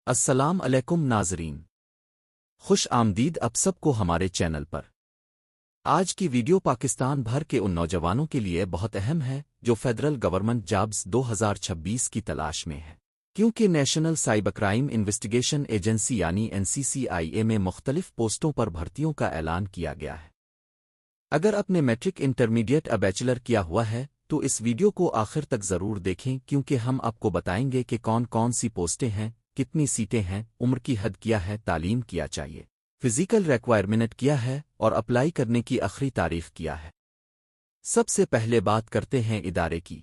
السلام علیکم ناظرین، خوش آمدید آپ سب کو ہمارے چینل پر۔ آج کی ویڈیو پاکستان بھر کے ان نوجوانوں کے لیے بہت اہم ہے جو فیڈرل گورنمنٹ جابز 2026 کی تلاش میں ہے، کیونکہ national cyber crime investigation agency یعنی NCCIA میں مختلف پوسٹوں پر بھرتیوں کا اعلان کیا گیا ہے۔ اگر آپ نے میٹرک انٹرمیڈیٹ یا بیچلر کیا ہوا ہے تو اس ویڈیو کو آخر تک ضرور دیکھیں، کیونکہ ہم آپ کو بتائیں گے کہ کون کون سی پوسٹیں ہیں، کتنی سیٹیں ہیں، عمر کی حد کیا ہے، تعلیم کیا چاہیے، فزیکل ریکوائرمنٹ کیا ہے اور اپلائی کرنے کی آخری تاریخ کیا ہے۔ سب سے پہلے بات کرتے ہیں ادارے کی۔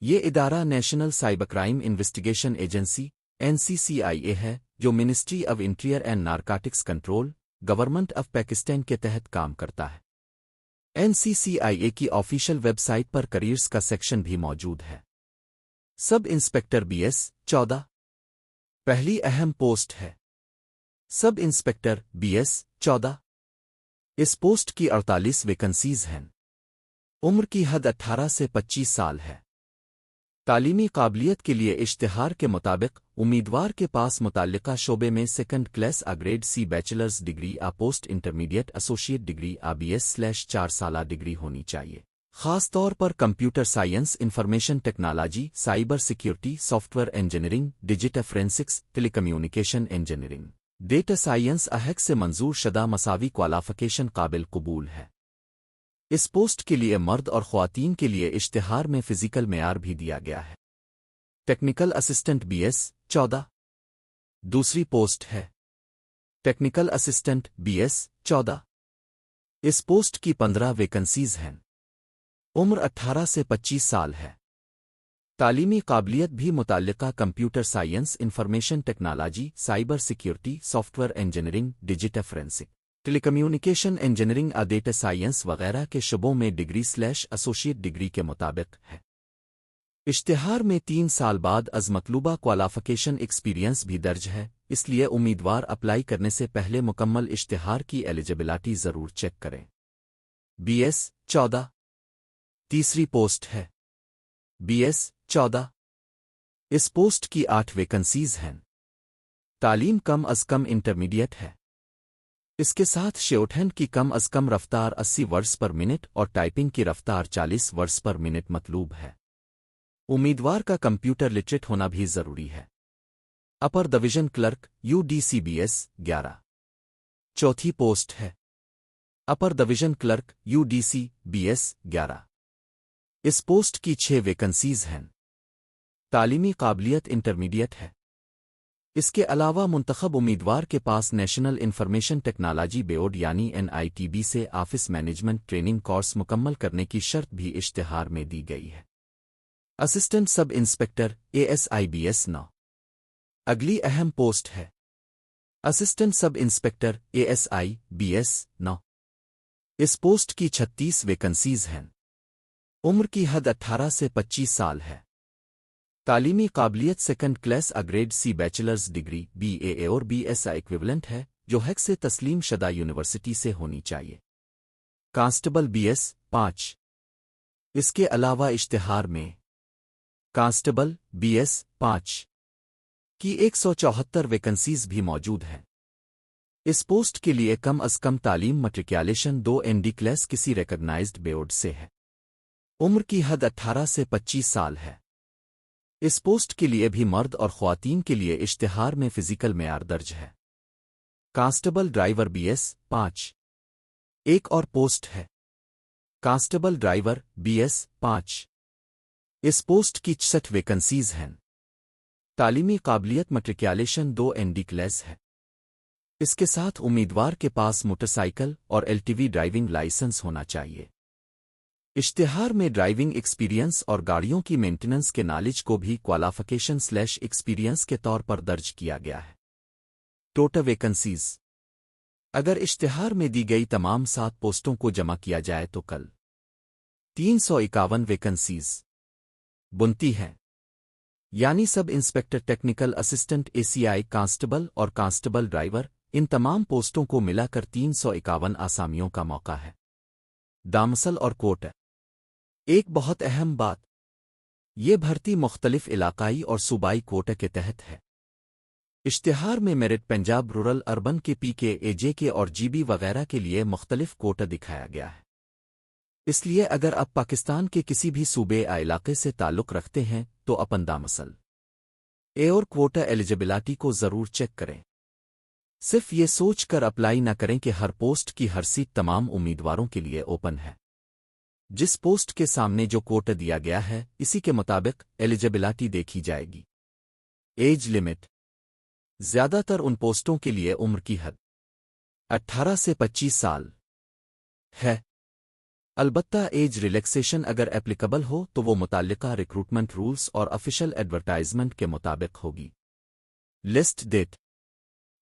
یہ ادارہ national cyber crime investigation agency NCCIA ہے، جو ministry of interior and narcotics control, government of Pakistan کے تحت کام کرتا ہے۔ NCCIA کی آفیشیل ویب سائٹ پر کریئرز کا سیکشن بھی موجود ہے۔ سب انسپکٹر BS 14 پہلی اہم پوسٹ ہے۔ سب انسپکٹر BS 14 اس پوسٹ کی 48 ویکنسیز ہیں۔ عمر کی حد 18 سے 25 سال ہے۔ تعلیمی قابلیت کے لیے اشتہار کے مطابق امیدوار کے پاس متعلقہ شعبے میں second class grade C bachelors degree post intermediate associate degree BS/4 سالہ ڈگری ہونی چاہیے، خاص طور پر computer science, information technology, cyber security, software engineering, digital forensics, telecommunication engineering, data science احق سے منظور شدہ مساوی کوالیفیکیشن قابل قبول ہے۔ اس پوسٹ کے لیے مرد اور خواتین کے لیے اشتہار میں فزیکل معیار بھی دیا گیا ہے۔ ٹیکنیکل اسسٹنٹ BS 14 دوسری پوسٹ ہے۔ ٹیکنیکل اسسٹنٹ BS 14 اس پوسٹ کی 15 ویکنسیز ہیں۔ عمر 18 سے 25 سال ہے۔ تعلیمی قابلیت بھی متعلقہ computer science, information technology, cyber security, software engineering, digital forensic, telecommunication engineering, data science وغیرہ کے شعبوں میں ڈگری/ایسوسیٹ ڈگری کے مطابق ہے۔ اشتہار میں 3 سال بعد از مطلوبہ کوالیفیکیشن ایکسپیرینس بھی درج ہے، اس لیے امیدوار اپلائی کرنے سے پہلے مکمل اشتہار کی ایلیجبلٹی ضرور چیک کریں۔ BS 14 تیسری پوسٹ ہے۔ BS 14 اس پوسٹ کی 8 ویکنسیز ہیں۔ تعلیم کم از کم انٹرمیڈیٹ ہے۔ اس کے ساتھ شارٹ کی کم از کم رفتار 80 ورڈز پر منٹ اور ٹائپنگ کی رفتار 40 ورڈز پر منٹ مطلوب ہے۔ امیدوار کا کمپیوٹر لٹریٹ ہونا بھی ضروری ہے۔ اپر ڈویژن کلرک UDC BS 11 چوتھی پوسٹ ہے۔ اپر ڈویژن کلرک UDC BS 11 اس پوسٹ کی 6 ویکنسیز ہیں۔ تعلیمی قابلیت انٹرمیڈیٹ ہے۔ اس کے علاوہ منتخب امیدوار کے پاس نیشنل انفارمیشن ٹیکنالوجی بورڈ یعنی NITB سے آفس مینجمنٹ ٹریننگ کورس مکمل کرنے کی شرط بھی اشتہار میں دی گئی ہے۔ اسسٹنٹ سب انسپکٹر ASI BS 9 اگلی اہم پوسٹ ہے۔ اسسٹنٹ سب انسپکٹر ASI BS 9 اس پوسٹ کی 36 ویکنسیز ہیں۔ عمر کی حد 18 سے 25 سال ہے۔ تعلیمی قابلیت second class grade C bachelors degree BAA اور BSI ایکویولنٹ ہے، جو حق سے تسلیم شدہ یونیورسٹی سے ہونی چاہیے۔ کانسٹیبل BS 5 اس کے علاوہ اشتہار میں کانسٹیبل BS 5 کی 174 ویکنسیز بھی موجود ہیں۔ اس پوسٹ کے لیے کم از کم تعلیم میٹرکولیشن 2 ND کلاس کسی ریکگنائزڈ بورڈ سے ہے۔ عمر کی حد 18 سے 25 سال ہے۔ اس پوسٹ کے لیے بھی مرد اور خواتین کے لیے اشتہار میں فزیکل معیار درج ہے۔ کانسٹیبل ڈرائیور BS 5 ایک اور پوسٹ ہے۔ کانسٹیبل ڈرائیور BS 5 اس پوسٹ کی 66 ویکنسیز ہیں۔ تعلیمی قابلیت میٹرکولیشن 2 ND کلاس ہے۔ اس کے ساتھ امیدوار کے پاس موٹر سائیکل اور LTV ڈرائیونگ لائسنس ہونا چاہیے۔ اشتہار میں ڈرائیونگ ایکسپیرینس اور گاڑیوں کی مینٹیننس کے نالج کو بھی کوالیفیکیشن/ایکسپیرینس کے طور پر درج کیا گیا ہے۔ ٹوٹل ویکنسیز اگر اشتہار میں دی گئی تمام 7 پوسٹوں کو جمع کیا جائے تو کل 351 ویکنسیز بنتی ہیں، یعنی سب inspector, technical assistant, ACI constable اور کانسٹیبل ڈرائیور، ان تمام پوسٹوں کو ملا کر 351 آسامیوں کا موقع ہے۔ دامسل اور کوٹ ایک بہت اہم بات، یہ بھرتی مختلف علاقائی اور صوبائی کوٹے کے تحت ہے۔ اشتہار میں میرٹ پنجاب رورل اربن کے پی کے اے جے کے اور جی بی وغیرہ کے لیے مختلف کوٹا دکھایا گیا ہے۔ اس لیے اگر آپ پاکستان کے کسی بھی صوبے یا علاقے سے تعلق رکھتے ہیں تو اپن دامسل اے اور کوٹا ایلیجبلٹی کو ضرور چیک کریں۔ صرف یہ سوچ کر اپلائی نہ کریں کہ ہر پوسٹ کی ہر سیٹ تمام امیدواروں کے لیے اوپن ہے۔ جس پوسٹ کے سامنے جو کوٹا دیا گیا ہے اسی کے مطابق ایلیجبلٹی دیکھی جائے گی۔ ایج لمٹ زیادہ تر ان پوسٹوں کے لیے عمر کی حد 18 سے 25 سال ہے۔ البتہ ایج ریلیکسیشن اگر ایپلیکبل ہو تو وہ متعلقہ ریکروٹمنٹ رولز اور آفیشل ایڈورٹائزمنٹ کے مطابق ہوگی۔ لسٹ ڈیٹ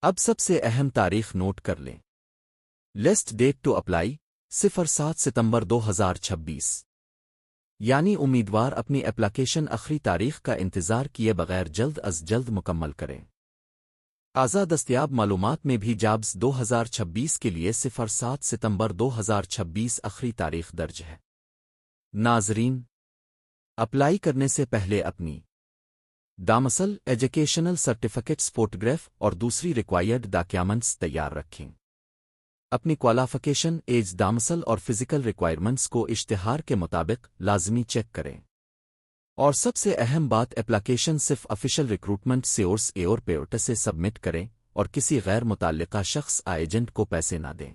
اب سب سے اہم تاریخ نوٹ کر لیں۔ لسٹ ڈیٹ ٹو اپلائی 07 ستمبر 2026، یعنی امیدوار اپنی اپلیکیشن آخری تاریخ کا انتظار کیے بغیر جلد از جلد مکمل کریں۔ تازہ دستیاب معلومات میں بھی جابز 2026 کے لیے 07 ستمبر 2026 آخری تاریخ درج ہے۔ ناظرین، اپلائی کرنے سے پہلے اپنی دامسل ایجوکیشنل سرٹیفکیٹس فوٹوگراف اور دوسری ریکوائرڈ ڈاکیومنٹس تیار رکھیں۔ اپنی کوالیفیکیشن، ایج، دامسل اور فزیکل ریکوائرمنٹس کو اشتہار کے مطابق لازمی چیک کریں۔ اور سب سے اہم بات، اپلیکیشن صرف آفیشل ریکروٹمنٹ سورس اے اور پیوٹا سے سبمٹ کریں اور کسی غیر متعلقہ شخص یا ایجنٹ کو پیسے نہ دیں۔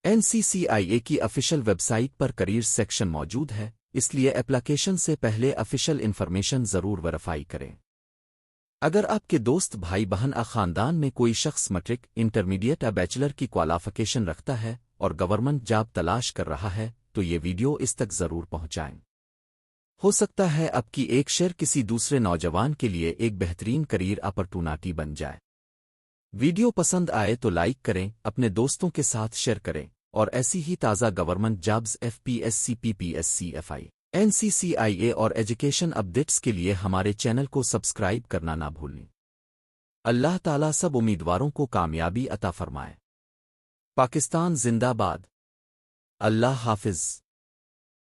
NCCIA کی آفیشل ویب سائٹ پر کریئرز سیکشن موجود ہے، اس لیے اپلیکیشن سے پہلے آفیشل انفارمیشن ضرور ویریفائی کریں۔ اگر آپ کے دوست، بھائی بہن یا خاندان میں کوئی شخص میٹرک، انٹرمیڈیٹ یا بیچلر کی کوالیفیکیشن رکھتا ہے اور گورنمنٹ جاب تلاش کر رہا ہے تو یہ ویڈیو اس تک ضرور پہنچائیں۔ ہو سکتا ہے آپ کی ایک شیئر کسی دوسرے نوجوان کے لیے ایک بہترین کریئر اپرچونٹی بن جائے۔ ویڈیو پسند آئے تو لائک کریں، اپنے دوستوں کے ساتھ شیئر کریں، اور ایسی ہی تازہ government jobs, FPSC PPSC FI NCCIA اور ایجوکیشن اپڈیٹس کے لیے ہمارے چینل کو سبسکرائب کرنا نہ بھولیں۔ اللہ تعالیٰ سب امیدواروں کو کامیابی عطا فرمائے۔ پاکستان زندہ باد۔ اللہ حافظ۔